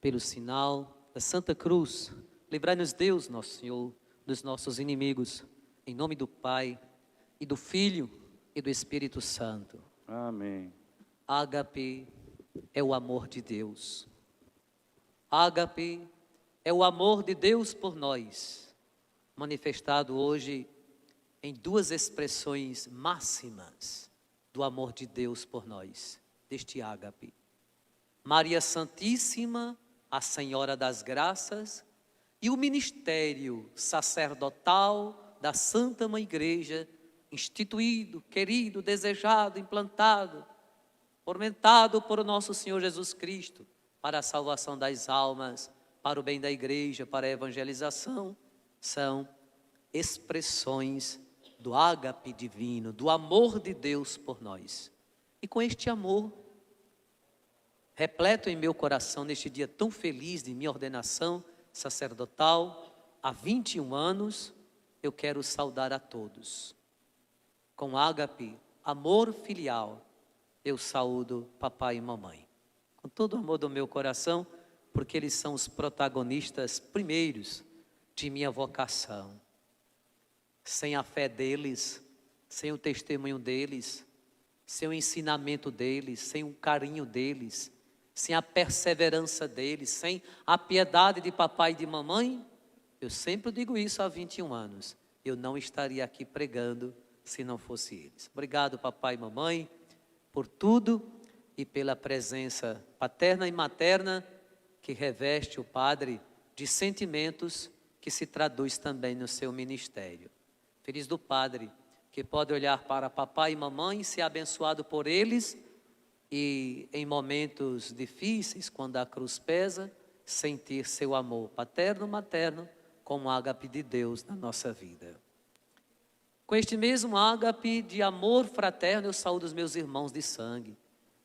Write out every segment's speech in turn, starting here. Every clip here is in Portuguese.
pelo sinal da Santa Cruz, livrai-nos Deus, nosso Senhor, dos nossos inimigos, em nome do Pai, e do Filho, e do Espírito Santo. Amém. Ágape é o amor de Deus. Ágape é o amor de Deus por nós, manifestado hoje em duas expressões máximas do amor de Deus por nós, deste ágape. Maria Santíssima, a Senhora das Graças, e o ministério sacerdotal da Santa Mãe Igreja, instituído, querido, desejado, implantado, fomentado por nosso Senhor Jesus Cristo, para a salvação das almas, para o bem da igreja, para a evangelização, são expressões do ágape divino, do amor de Deus por nós. E com este amor, repleto em meu coração, neste dia tão feliz de minha ordenação sacerdotal, há 21 anos, eu quero saudar a todos. Com ágape, amor filial, eu saúdo papai e mamãe. Com todo o amor do meu coração, porque eles são os protagonistas primeiros de minha vocação. Sem a fé deles, sem o testemunho deles, sem o ensinamento deles, sem o carinho deles, sem a perseverança deles, sem a piedade de papai e de mamãe, eu sempre digo isso há 21 anos, eu não estaria aqui pregando se não fosse eles. Obrigado, papai e mamãe, por tudo e pela presença paterna e materna que reveste o padre de sentimentos que se traduz também no seu ministério. Feliz do padre que pode olhar para papai e mamãe e ser abençoado por eles e em momentos difíceis, quando a cruz pesa, sentir seu amor paterno, materno, como ágape de Deus na nossa vida. Com este mesmo ágape de amor fraterno, eu saúdo os meus irmãos de sangue,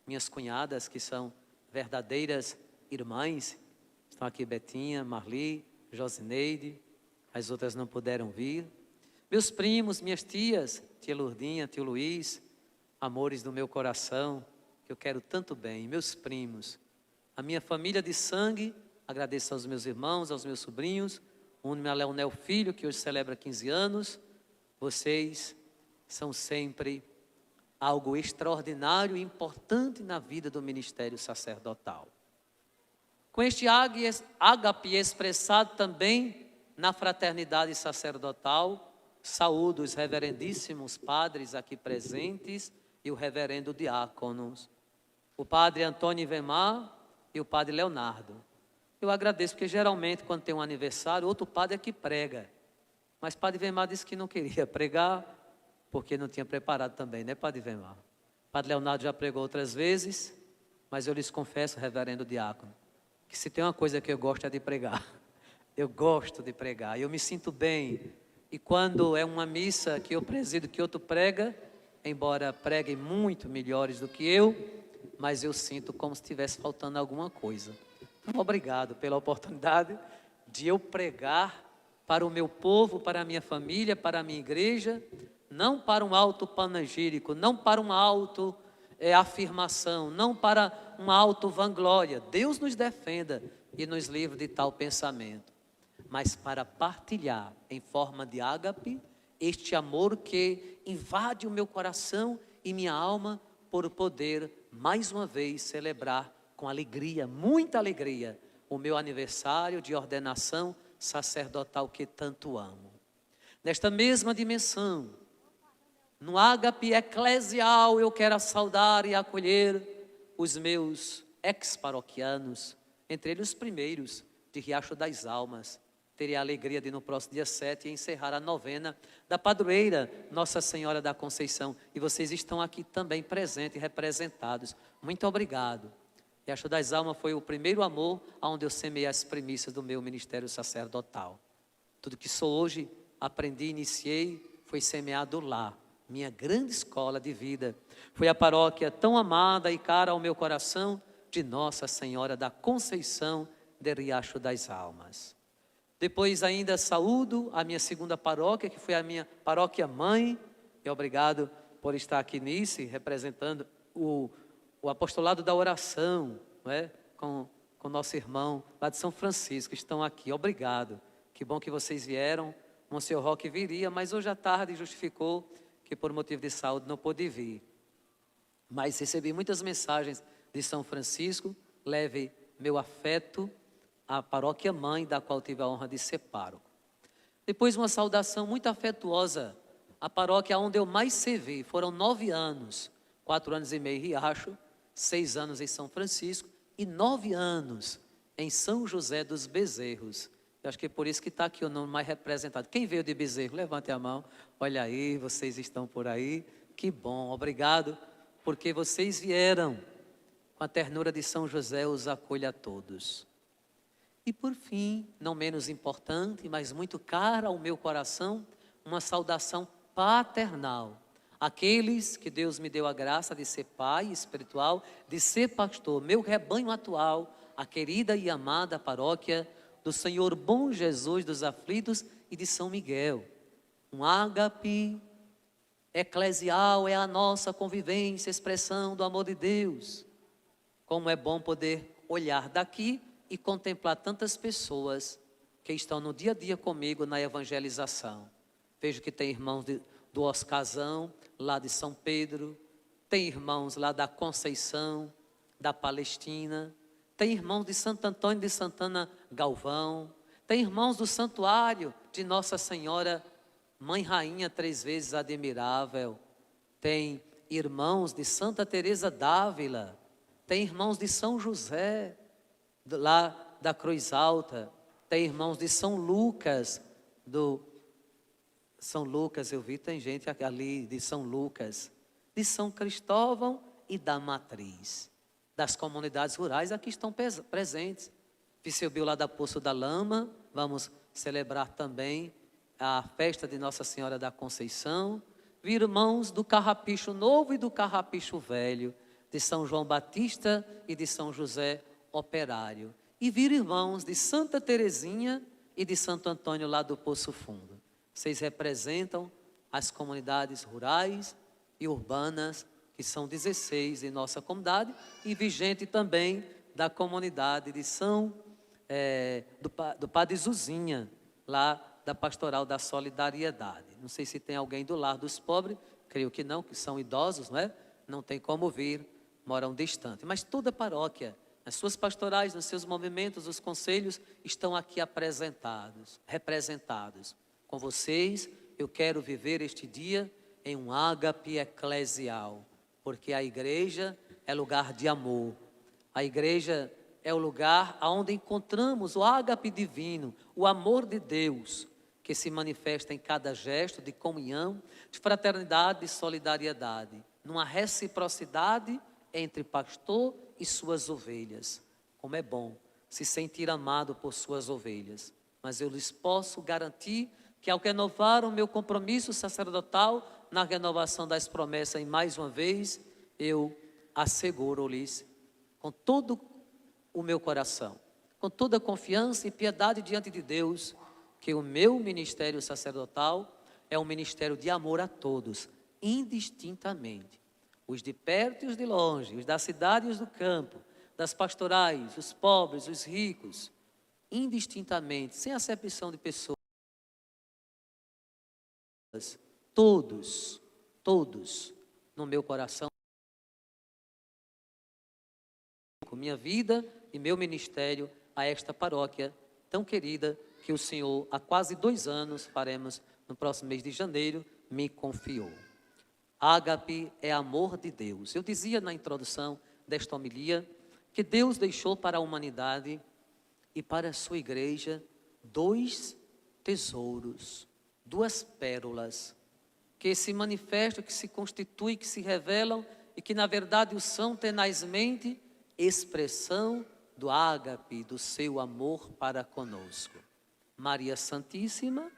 minhas cunhadas que são verdadeiras irmãs, estão aqui Betinha, Marli, Josineide, as outras não puderam vir. Meus primos, minhas tias, tia Lourdinha, tio Luiz, amores do meu coração, que eu quero tanto bem, meus primos, a minha família de sangue, agradeço aos meus irmãos, aos meus sobrinhos, une-me a Leonel Filho, que hoje celebra 15 anos, vocês são sempre algo extraordinário e importante na vida do ministério sacerdotal. Com este ágape expressado também na fraternidade sacerdotal, saúdo os reverendíssimos padres aqui presentes e o reverendo diácono, o padre Antônio Ivemar e o padre Leonardo. Eu agradeço porque geralmente quando tem um aniversário, outro padre é que prega. Mas padre Ivemar disse que não queria pregar porque não tinha preparado também, né, padre Ivemar? Padre Leonardo já pregou outras vezes, mas eu lhes confesso, reverendo diácono, que se tem uma coisa que eu gosto é de pregar. Eu gosto de pregar, eu me sinto bem. E quando é uma missa que eu presido, que outro prega, embora preguem muito melhores do que eu, mas eu sinto como se estivesse faltando alguma coisa. Então, obrigado pela oportunidade de eu pregar para o meu povo, para a minha família, para a minha igreja, não para um alto panegírico, não para uma auto afirmação, não para uma auto vanglória. Deus nos defenda e nos livre de tal pensamento, mas para partilhar em forma de ágape este amor que invade o meu coração e minha alma por poder mais uma vez celebrar com alegria, muita alegria, o meu aniversário de ordenação sacerdotal que tanto amo. Nesta mesma dimensão, no ágape eclesial, eu quero saudar e acolher os meus ex-paroquianos, entre eles os primeiros de Riacho das Almas. Terei a alegria de no próximo dia 7 encerrar a novena da padroeira Nossa Senhora da Conceição. E vocês estão aqui também presentes e representados. Muito obrigado. Riacho das Almas foi o primeiro amor onde eu semeei as premissas do meu ministério sacerdotal. Tudo que sou hoje, aprendi, iniciei, foi semeado lá. Minha grande escola de vida. Foi a paróquia tão amada e cara ao meu coração de Nossa Senhora da Conceição de Riacho das Almas. Depois ainda saúdo a minha segunda paróquia, que foi a minha paróquia mãe, e obrigado por estar aqui nisso, representando o apostolado da oração, não é? Com com o nosso irmão lá de São Francisco, estão aqui. Obrigado. Que bom que vocês vieram. Monsenhor Roque viria, mas hoje à tarde justificou que por motivo de saúde não pôde vir. Mas recebi muitas mensagens de São Francisco. Leve meu afeto à paróquia mãe, da qual tive a honra de ser pároco. Depois uma saudação muito afetuosa à paróquia onde eu mais servi. Foram 9 anos, 4 anos e meio em Riacho, 6 anos em São Francisco e 9 anos em São José dos Bezerros. Eu acho que é por isso que está aqui o nome mais representado. Quem veio de Bezerro? Levante a mão. Olha aí, vocês estão por aí. Que bom, obrigado, porque vocês vieram. Com a ternura de São José, os acolhe a todos. E por fim, não menos importante, mas muito cara ao meu coração, uma saudação paternal. Aqueles que Deus me deu a graça de ser pai espiritual, de ser pastor, meu rebanho atual, a querida e amada paróquia do Senhor Bom Jesus dos Aflitos e de São Miguel. Um ágape eclesial é a nossa convivência, expressão do amor de Deus. Como é bom poder olhar daqui e contemplar tantas pessoas que estão no dia a dia comigo na evangelização. Vejo que tem irmãos do Oscazão, lá de São Pedro, tem irmãos lá da Conceição, da Palestina, tem irmãos de Santo Antônio de Santana Galvão, tem irmãos do Santuário de Nossa Senhora, Mãe Rainha 3 vezes admirável, tem irmãos de Santa Teresa d'Ávila, tem irmãos de São José, lá da Cruz Alta, tem irmãos de São Lucas, eu vi, tem gente ali de São Lucas, de São Cristóvão e da Matriz. Das comunidades rurais aqui estão presentes. Viseu lá da Poço da Lama, vamos celebrar também a festa de Nossa Senhora da Conceição. Vi irmãos do Carrapicho Novo e do Carrapicho Velho, de São João Batista e de São José Operário. E vi irmãos de Santa Teresinha e de Santo Antônio lá do Poço Fundo. Vocês representam as comunidades rurais e urbanas, que são 16 em nossa comunidade, e vi gente também da comunidade de do Padre Zuzinha, lá da Pastoral da Solidariedade. Não sei se tem alguém do Lar dos Pobres, creio que não, que são idosos, não é? Não tem como vir, moram distante. Mas toda paróquia, as suas pastorais, nos seus movimentos, os conselhos, estão aqui representados. Com vocês, eu quero viver este dia em um ágape eclesial, porque a igreja é lugar de amor. A igreja é o lugar onde encontramos o ágape divino, o amor de Deus, que se manifesta em cada gesto de comunhão, de fraternidade e solidariedade, numa reciprocidade entre pastor e suas ovelhas. Como é bom se sentir amado por suas ovelhas. Mas eu lhes posso garantir que ao renovar o meu compromisso sacerdotal, na renovação das promessas, e mais uma vez, eu asseguro-lhes, com todo o meu coração, com toda a confiança e piedade diante de Deus, que o meu ministério sacerdotal é um ministério de amor a todos, indistintamente. Os de perto e os de longe, os da cidade e os do campo, das pastorais, os pobres, os ricos, indistintamente, sem acepção de pessoas. Todos no meu coração, com minha vida e meu ministério a esta paróquia tão querida que o Senhor, há quase 2 anos, faremos no próximo mês de janeiro, me confiou. Ágape é amor de Deus. Eu dizia na introdução desta homilia que Deus deixou para a humanidade e para a sua igreja 2 tesouros, 2 pérolas, que se manifestam, que se constituem, que se revelam e que na verdade o são tenazmente expressão do ágape, do seu amor para conosco. Maria Santíssima,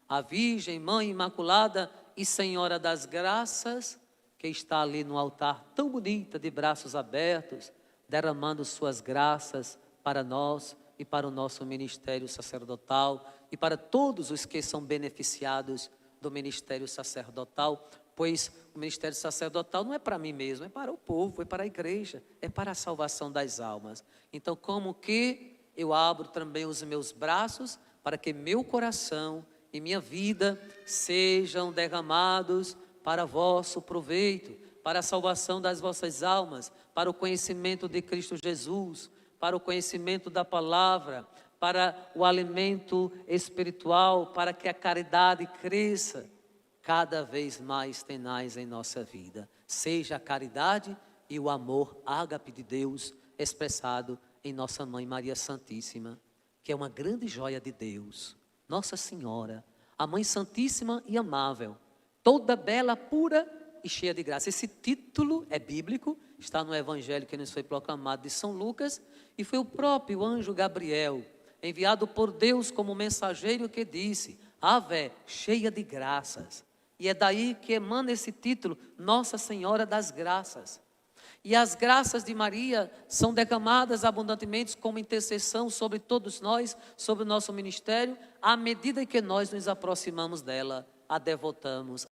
a Virgem, Mãe Imaculada e Senhora das Graças, que está ali no altar tão bonita, de braços abertos, derramando suas graças para nós e para o nosso ministério sacerdotal e para todos os que são beneficiados do ministério sacerdotal pois o ministério sacerdotal não é para mim mesmo, é para o povo, é para a igreja, é para a salvação das almas. Então, como que eu abro também os meus braços para que meu coração e minha vida sejam derramados para vosso proveito, para a salvação das vossas almas, para o conhecimento de Cristo Jesus, para o conhecimento da palavra, para o alimento espiritual, para que a caridade cresça cada vez mais tenaz em nossa vida. Seja a caridade e o amor ágape de Deus expressado em nossa Mãe Maria Santíssima, que é uma grande joia de Deus, Nossa Senhora, a Mãe Santíssima e amável, toda bela, pura e cheia de graça. Esse título é bíblico, está no Evangelho que nos foi proclamado de São Lucas, e foi o próprio anjo Gabriel, enviado por Deus como mensageiro, que disse: Ave, cheia de graças. E é daí que emana esse título, Nossa Senhora das Graças. E as graças de Maria são derramadas abundantemente como intercessão sobre todos nós, sobre o nosso ministério, à medida que nós nos aproximamos dela, a devotamos,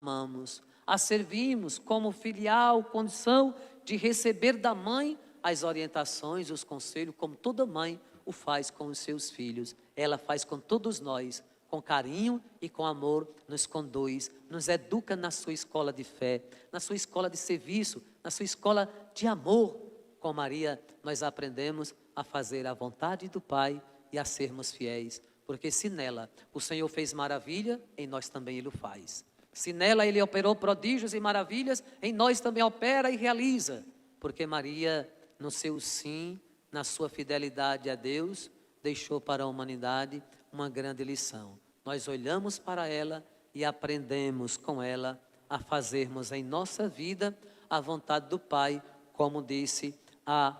amamos, a servimos como filial, condição de receber da mãe as orientações, os conselhos, como toda mãe o faz com os seus filhos. Ela faz com todos nós, com carinho e com amor, nos conduz, nos educa na sua escola de fé, na sua escola de serviço, na sua escola de amor. Com Maria nós aprendemos a fazer a vontade do Pai e a sermos fiéis, porque se nela o Senhor fez maravilha, em nós também Ele o faz. Se nela Ele operou prodígios e maravilhas, em nós também opera e realiza, porque Maria, no seu sim, na sua fidelidade a Deus, deixou para a humanidade uma grande lição. Nós olhamos para ela e aprendemos com ela a fazermos em nossa vida a vontade do Pai, como disse a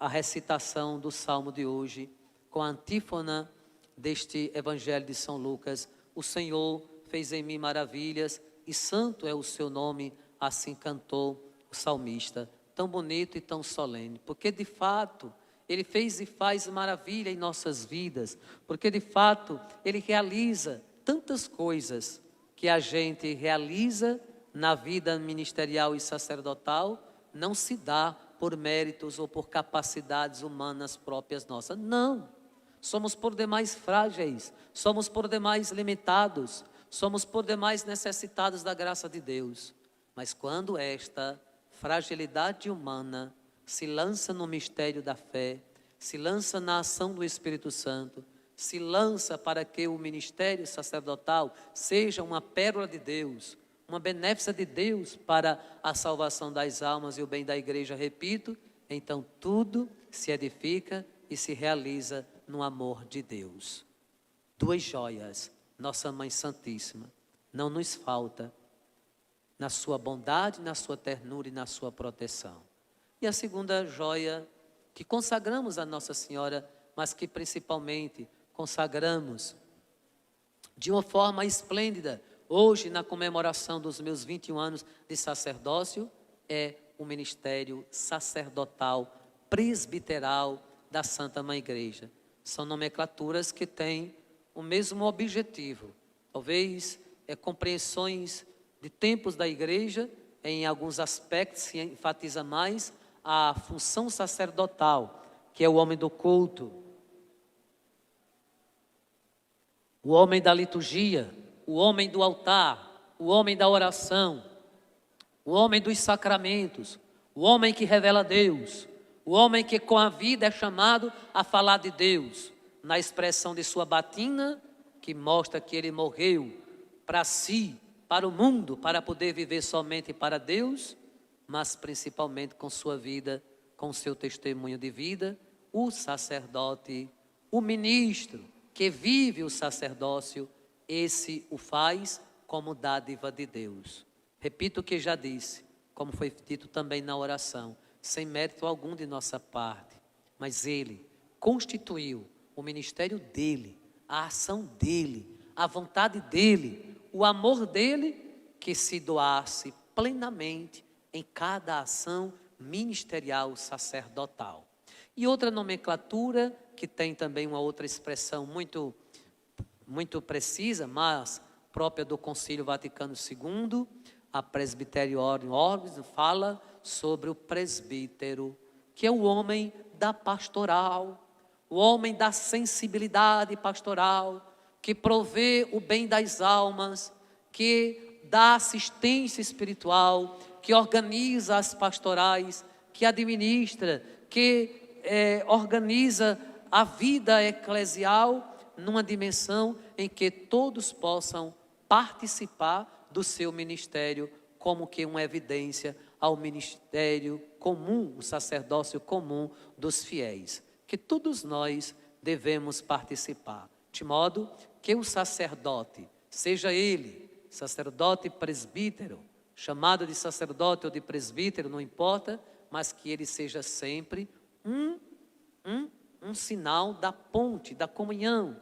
recitação do Salmo de hoje, com a antífona deste Evangelho de São Lucas: o Senhor fez em mim maravilhas e santo é o seu nome, assim cantou o salmista. Tão bonito e tão solene, porque de fato Ele fez e faz maravilha em nossas vidas, porque de fato Ele realiza tantas coisas que a gente realiza na vida ministerial e sacerdotal, não se dá por méritos ou por capacidades humanas próprias nossas. Não, somos por demais frágeis, somos por demais limitados, somos por demais necessitados da graça de Deus. Mas quando esta fragilidade humana se lança no mistério da fé, se lança na ação do Espírito Santo, se lança para que o ministério sacerdotal seja uma pérola de Deus, uma benéfica de Deus para a salvação das almas e o bem da igreja, repito, então tudo se edifica e se realiza no amor de Deus. Duas joias, Nossa Mãe Santíssima, não nos falta na sua bondade, na sua ternura e na sua proteção. E a segunda joia que consagramos a Nossa Senhora, mas que principalmente consagramos de uma forma esplêndida, hoje na comemoração dos meus 21 anos de sacerdócio, é o ministério sacerdotal presbiteral da Santa Mãe Igreja. São nomenclaturas que têm o mesmo objetivo, talvez compreensões de tempos da igreja, em alguns aspectos se enfatiza mais a função sacerdotal, que é o homem do culto, o homem da liturgia, o homem do altar, o homem da oração, o homem dos sacramentos, o homem que revela Deus, o homem que com a vida é chamado a falar de Deus, na expressão de sua batina, que mostra que ele morreu para si, para o mundo, para poder viver somente para Deus, mas principalmente com sua vida, com seu testemunho de vida, o sacerdote, o ministro que vive o sacerdócio, esse o faz como dádiva de Deus. Repito o que já disse, como foi dito também na oração, sem mérito algum de nossa parte, mas Ele constituiu o ministério dEle, a ação dEle, a vontade dEle, o amor dEle, que se doasse plenamente em cada ação ministerial sacerdotal. E outra nomenclatura, que tem também uma outra expressão muito precisa, mas própria do Concílio Vaticano II, a Presbyteriorum Orbis, fala sobre o presbítero, que é o homem da pastoral, o homem da sensibilidade pastoral, que provê o bem das almas, que dá assistência espiritual, que organiza as pastorais, que administra, que organiza a vida eclesial numa dimensão em que todos possam participar do seu ministério, como que uma evidência ao ministério comum, o sacerdócio comum dos fiéis, que todos nós devemos participar, de modo que o sacerdote, seja ele sacerdote presbítero, chamado de sacerdote ou de presbítero, não importa, mas que ele seja sempre um sinal da ponte, da comunhão,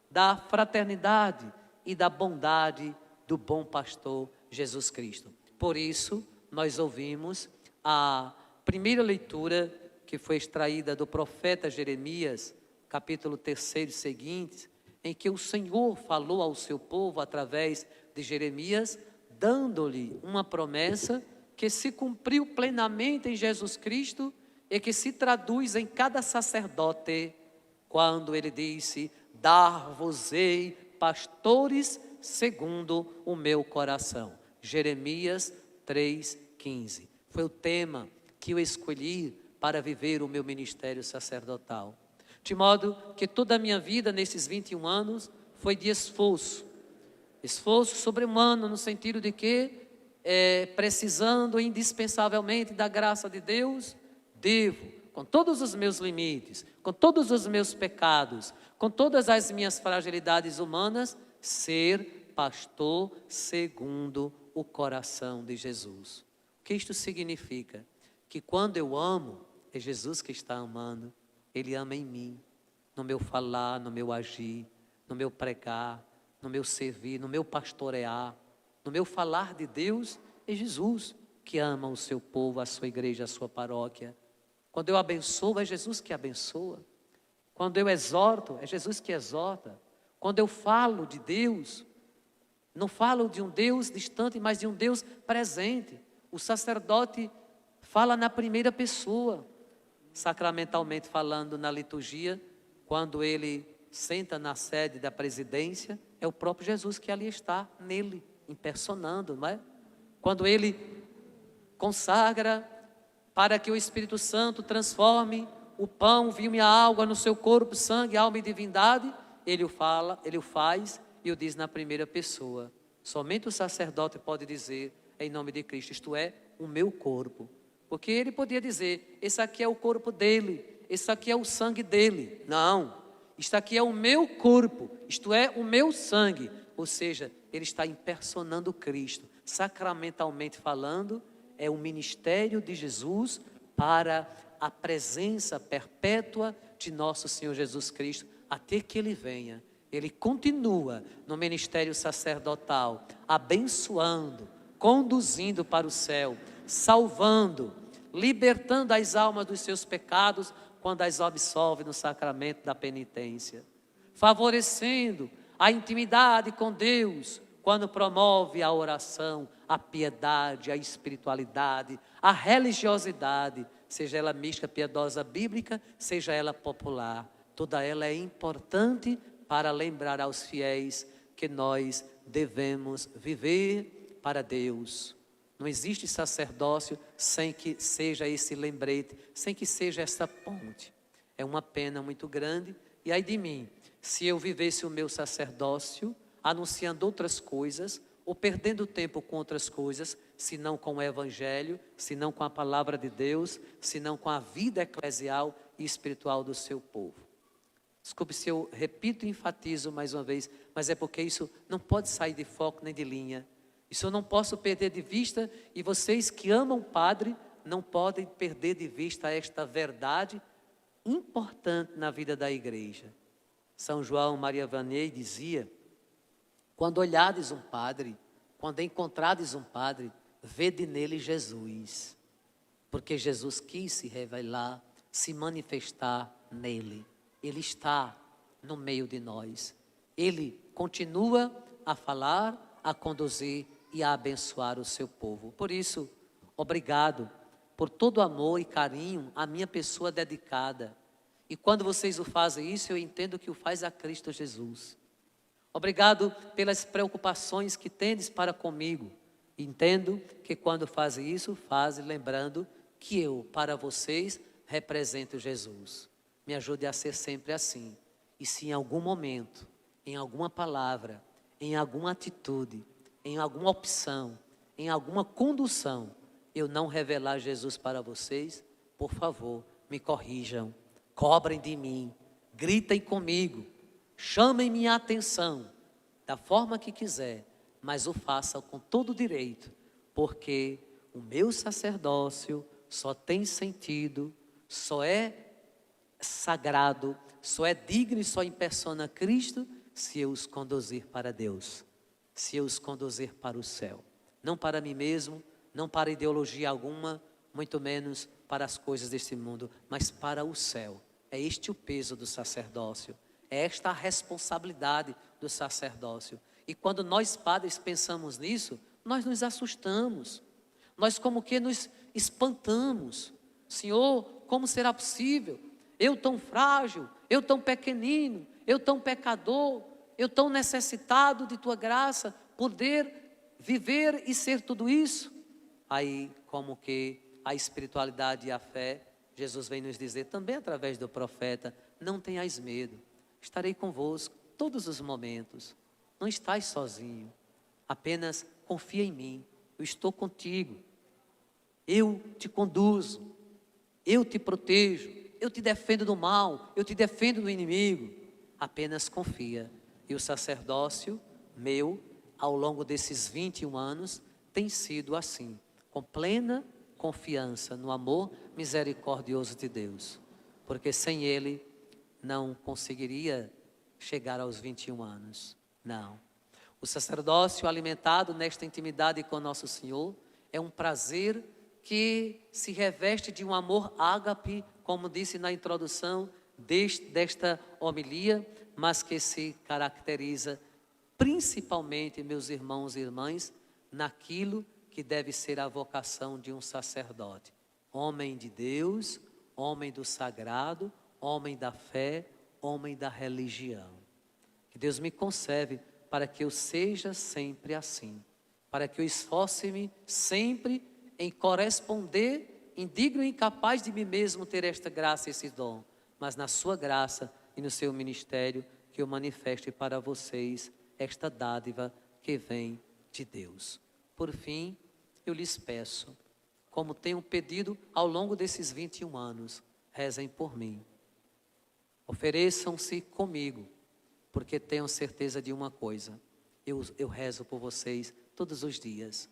da fraternidade e da bondade do bom pastor Jesus Cristo. Por isso, nós ouvimos a primeira leitura que foi extraída do profeta Jeremias, capítulo 3 seguintes, em que o Senhor falou ao seu povo através de Jeremias, dando-lhe uma promessa que se cumpriu plenamente em Jesus Cristo e que se traduz em cada sacerdote, quando ele disse: dar-vos-ei pastores segundo o meu coração. Jeremias 3,15. Foi o tema que eu escolhi para viver o meu ministério sacerdotal. De modo que toda a minha vida nesses 21 anos foi de esforço. Esforço sobre-humano no sentido de que, precisando indispensavelmente da graça de Deus, devo, com todos os meus limites, com todos os meus pecados, com todas as minhas fragilidades humanas, ser pastor segundo o coração de Jesus. O que isto significa? Que quando eu amo, é Jesus que está amando, Ele ama em mim, no meu falar, no meu agir, no meu pregar, no meu servir, no meu pastorear, no meu falar de Deus, é Jesus que ama o seu povo, a sua igreja, a sua paróquia. Quando eu abençoo, é Jesus que abençoa. Quando eu exorto, é Jesus que exorta. Quando eu falo de Deus, não falo de um Deus distante, mas de um Deus presente. O sacerdote fala na primeira pessoa, sacramentalmente falando na liturgia, quando ele senta na sede da presidência, é o próprio Jesus que ali está, nele, impersonando, não é? Quando ele consagra para que o Espírito Santo transforme o pão, o vinho e a água no seu corpo, sangue, alma e divindade, ele o fala, ele o faz e o diz na primeira pessoa. Somente o sacerdote pode dizer, em nome de Cristo, isto é, o meu corpo. Porque ele podia dizer, esse aqui é o corpo dele, esse aqui é o sangue dele. Não, isto aqui é o meu corpo, isto é, o meu sangue. Ou seja, ele está impersonando Cristo. Sacramentalmente falando, é o ministério de Jesus para a presença perpétua de nosso Senhor Jesus Cristo, até que Ele venha. Ele continua no ministério sacerdotal, abençoando, conduzindo para o céu, salvando, libertando as almas dos seus pecados, quando as absolve no sacramento da penitência, favorecendo a intimidade com Deus, quando promove a oração, a piedade, a espiritualidade, a religiosidade, seja ela mística, piedosa, bíblica, seja ela popular. Toda ela é importante para lembrar aos fiéis que nós devemos viver para Deus. Não existe sacerdócio sem que seja esse lembrete, sem que seja essa ponte. É uma pena muito grande. E ai de mim, se eu vivesse o meu sacerdócio anunciando outras coisas, ou perdendo tempo com outras coisas, senão com o Evangelho, senão com a palavra de Deus, senão com a vida eclesial e espiritual do seu povo. Desculpe se eu repito e enfatizo mais uma vez, mas é porque isso não pode sair de foco nem de linha. Isso eu não posso perder de vista, e vocês que amam o Padre não podem perder de vista esta verdade importante na vida da igreja. São João Maria Vianney dizia: quando olhardes um padre, quando encontrardes um padre, vede nele Jesus, porque Jesus quis se revelar, se manifestar nele. Ele está no meio de nós. Ele continua a falar, a conduzir e a abençoar o seu povo. Por isso, obrigado por todo o amor e carinho à minha pessoa dedicada. E quando vocês o fazem isso, eu entendo que o faz a Cristo Jesus. Obrigado pelas preocupações que tendes para comigo. Entendo que quando fazem isso, fazem lembrando que eu, para vocês, represento Jesus. Me ajude a ser sempre assim. E se em algum momento, em alguma palavra, em alguma atitude, em alguma opção, em alguma condução, eu não revelar Jesus para vocês, por favor, me corrijam, cobrem de mim, gritem comigo, chamem minha atenção, da forma que quiser, mas o façam com todo direito, porque o meu sacerdócio só tem sentido, só é sagrado, só é digno e só impersona Cristo se eu os conduzir para Deus, se eu os conduzir para o céu. Não para mim mesmo, não para ideologia alguma, muito menos para as coisas deste mundo, mas para o céu. É este o peso do sacerdócio, é esta a responsabilidade do sacerdócio. E quando nós padres pensamos nisso, nós nos assustamos, nós como que nos espantamos. Senhor, como será possível? Eu tão frágil, eu tão pequenino, eu tão pecador, eu tão necessitado de Tua graça, poder viver e ser tudo isso? Aí, como que a espiritualidade e a fé, Jesus vem nos dizer também através do profeta, não tenhais medo, estarei convosco todos os momentos, não estás sozinho, apenas confia em mim, eu estou contigo, eu te conduzo, eu te protejo, eu te defendo do mal, eu te defendo do inimigo, apenas confia. E o sacerdócio meu, ao longo desses 21 anos, tem sido assim, com plena confiança no amor misericordioso de Deus, porque sem Ele não conseguiria chegar aos 21 anos, não. O sacerdócio alimentado nesta intimidade com nosso Senhor é um prazer que se reveste de um amor ágape, como disse na introdução desta homilia, mas que se caracteriza principalmente, meus irmãos e irmãs, naquilo que deve ser a vocação de um sacerdote. Homem de Deus, homem do sagrado, homem da fé, homem da religião. Que Deus me concede para que eu seja sempre assim, para que eu esforce-me sempre em corresponder, indigno e incapaz de mim mesmo ter esta graça e esse dom, mas na sua graça e no seu ministério que eu manifeste para vocês esta dádiva que vem de Deus. Por fim, eu lhes peço, como tenho pedido ao longo desses 21 anos, rezem por mim. Ofereçam-se comigo, porque tenho certeza de uma coisa, eu rezo por vocês todos os dias.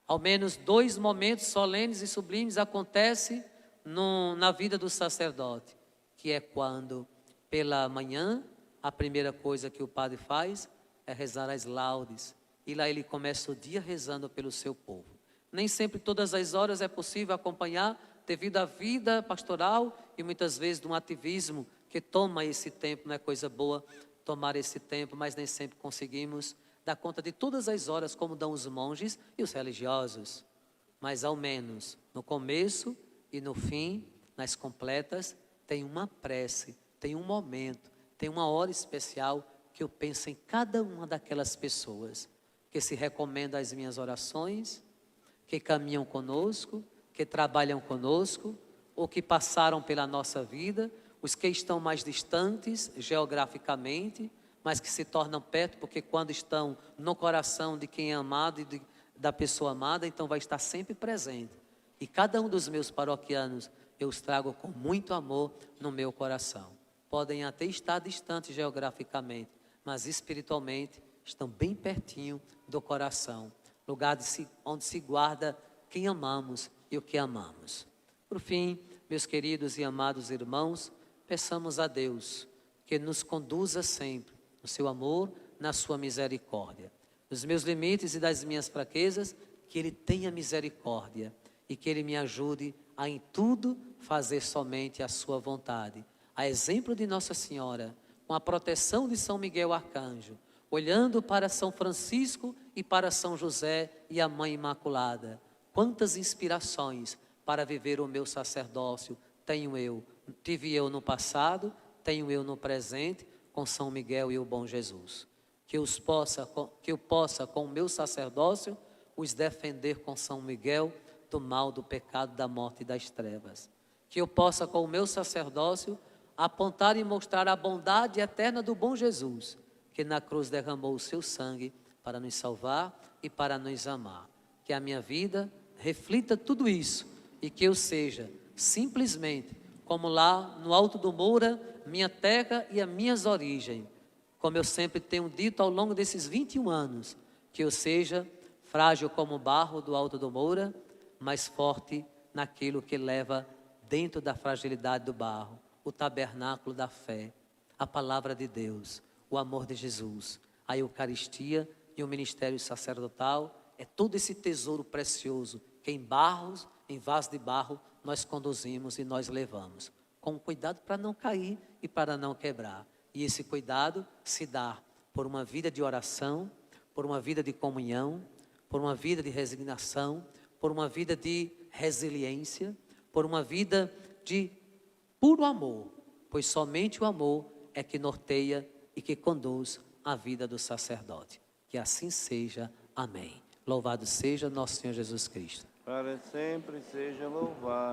Ao menos 2 momentos solenes e sublimes acontecem na vida do sacerdote, que é quando, pela manhã, a primeira coisa que o padre faz é rezar as laudes, e lá ele começa o dia rezando pelo seu povo. Nem sempre, todas as horas é possível acompanhar, devido à vida pastoral e muitas vezes de um ativismo que toma esse tempo, não é coisa boa tomar esse tempo, mas nem sempre conseguimos dar conta de todas as horas como dão os monges e os religiosos. Mas ao menos no começo e no fim, nas completas, tem uma prece, tem um momento, tem uma hora especial que eu penso em cada uma daquelas pessoas que se recomendam às minhas orações, que caminham conosco, que trabalham conosco, ou que passaram pela nossa vida, os que estão mais distantes geograficamente, mas que se tornam perto, porque quando estão no coração de quem é amado e da pessoa amada, então vai estar sempre presente. E cada um dos meus paroquianos, eu os trago com muito amor no meu coração. Podem até estar distantes geograficamente, mas espiritualmente estão bem pertinho do coração, lugar onde se guarda quem amamos e o que amamos. Por fim, meus queridos e amados irmãos, peçamos a Deus que nos conduza sempre no seu amor, na sua misericórdia. Nos meus limites e das minhas fraquezas, que Ele tenha misericórdia e que Ele me ajude a em tudo fazer somente a sua vontade. A exemplo de Nossa Senhora, com a proteção de São Miguel Arcanjo, olhando para São Francisco e para São José e a Mãe Imaculada. Quantas inspirações para viver o meu sacerdócio tive eu no passado, tenho eu no presente, com São Miguel e o bom Jesus. Que eu possa, com o meu sacerdócio, os defender com São Miguel do mal, do pecado, da morte e das trevas. Que eu possa, com o meu sacerdócio, apontar e mostrar a bondade eterna do bom Jesus, que na cruz derramou o seu sangue para nos salvar e para nos amar. Que a minha vida reflita tudo isso e que eu seja simplesmente como lá no Alto do Moura, minha terra e as minhas origens. Como eu sempre tenho dito ao longo desses 21 anos, que eu seja frágil como o barro do Alto do Moura, mas forte naquilo que leva dentro da fragilidade do barro, o tabernáculo da fé, a palavra de Deus, o amor de Jesus, a Eucaristia e o ministério sacerdotal. É todo esse tesouro precioso que em vaso de barro, nós conduzimos e nós levamos, com cuidado para não cair e para não quebrar. E esse cuidado se dá por uma vida de oração, por uma vida de comunhão, por uma vida de resignação, por uma vida de resiliência, por uma vida de puro amor, pois somente o amor é que norteia e que conduz a vida do sacerdote. Que assim seja. Amém. Louvado seja nosso Senhor Jesus Cristo. Para sempre seja louvado.